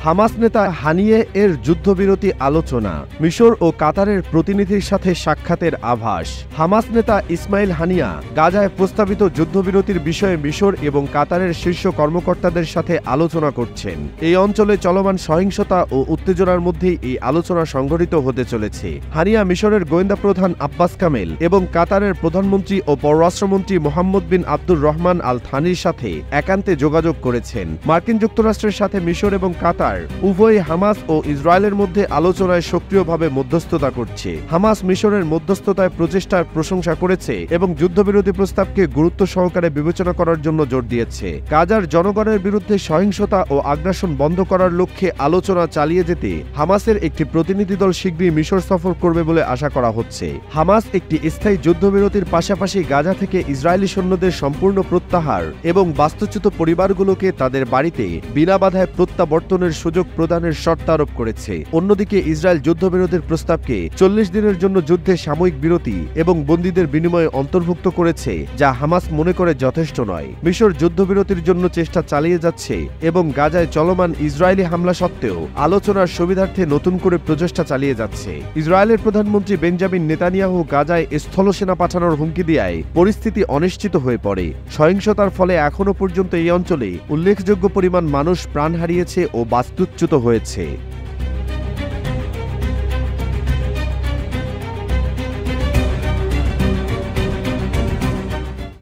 Hamas নেতা হানিয়ে এর যুদ্ধবিরতি আলোচনা, মিশর ও কাতারের প্রতিনিধির সাথে সাক্ষাতের আভাস। হামাস নেতা ইসমাইল হানিয়া গাজায় প্রস্তাবিত যুদ্ধবিরতির বিষয়ে মিশর এবং কাতারের শীর্ষ কর্মকর্তাদের সাথে আলোচনা করছেন। এই অঞ্চলে চলমান সহিংসতা ও উত্তেজনার মধ্যেই এই আলোচনা সংঘটিত হতে চলেছে। হানিয়া মিশরের গোয়েন্দা প্রধান আব্বাস কামেল এবং কাতারের প্রধানমন্ত্রী ও পররাষ্ট্রমন্ত্রী মোহাম্মদ বিন আব্দুর রহমান আল থানির সাথে একান্তে যোগাযোগ করেছেন। মার্কিন যুক্তরাষ্ট্রের সাথে মিশর এবং কাতার উভয় হামাস ও ইসরায়েলের মধ্যে আলোচনায় সক্রিয়ভাবে মধ্যস্থতা করছে। হামাস মিশরের মধ্যস্থতায় প্রচেষ্টার প্রশংসা করেছে এবং যুদ্ধবিরোধী প্রস্তাবকে গুরুত্ব সহকারে বিবেচনা করার জন্য জোর দিয়েছে। গাজার জনগণের বিরুদ্ধে সহিংসতা ও আগ্রাসন বন্ধ করার লক্ষ্যে আলোচনা চালিয়ে যেতে হামাসের একটি প্রতিনিধি দল শীঘ্রই মিশর সফর করবে বলে আশা করা হচ্ছে। হামাস একটি স্থায়ী যুদ্ধবিরতির পাশাপাশি গাজা থেকে ইসরায়েলি সৈন্যদের সম্পূর্ণ প্রত্যাহার এবং বাস্তুচ্যুত পরিবারগুলোকে তাদের বাড়িতে বিনা বাধায় প্রত্যাবর্তনের সুযোগ প্রদানের শর্ত আরোপ করেছে। অন্যদিকে ইসরায়েল যুদ্ধবিরতির প্রস্তাবকে 40 দিনের জন্য যুদ্ধে সাময়িক বিরতি এবং বন্দীদের বিনিময়ে অন্তর্ভুক্ত করেছে, যা হামাস মনে করে যথেষ্ট নয়। মিশর যুদ্ধবিরতির জন্য চেষ্টা চালিয়ে যাচ্ছে এবং গাজায় চলমান ইসরায়েলি হামলা সত্ত্বেও আলোচনার সুবিধার্থে নতুন করে প্রচেষ্টা চালিয়ে যাচ্ছে। ইসরায়েলের প্রধানমন্ত্রী বেঞ্জামিন নেতানিয়াহু গাজায় স্থলসেনা পাঠানোর হুমকি দেওয়ায় পরিস্থিতি অনিশ্চিত হয়ে পড়ে। সহিংসতার ফলে এখনো পর্যন্ত এই অঞ্চলে উল্লেখযোগ্য পরিমাণ মানুষ প্রাণ হারিয়েছে ও বাস্তুচ্যুত হয়েছে।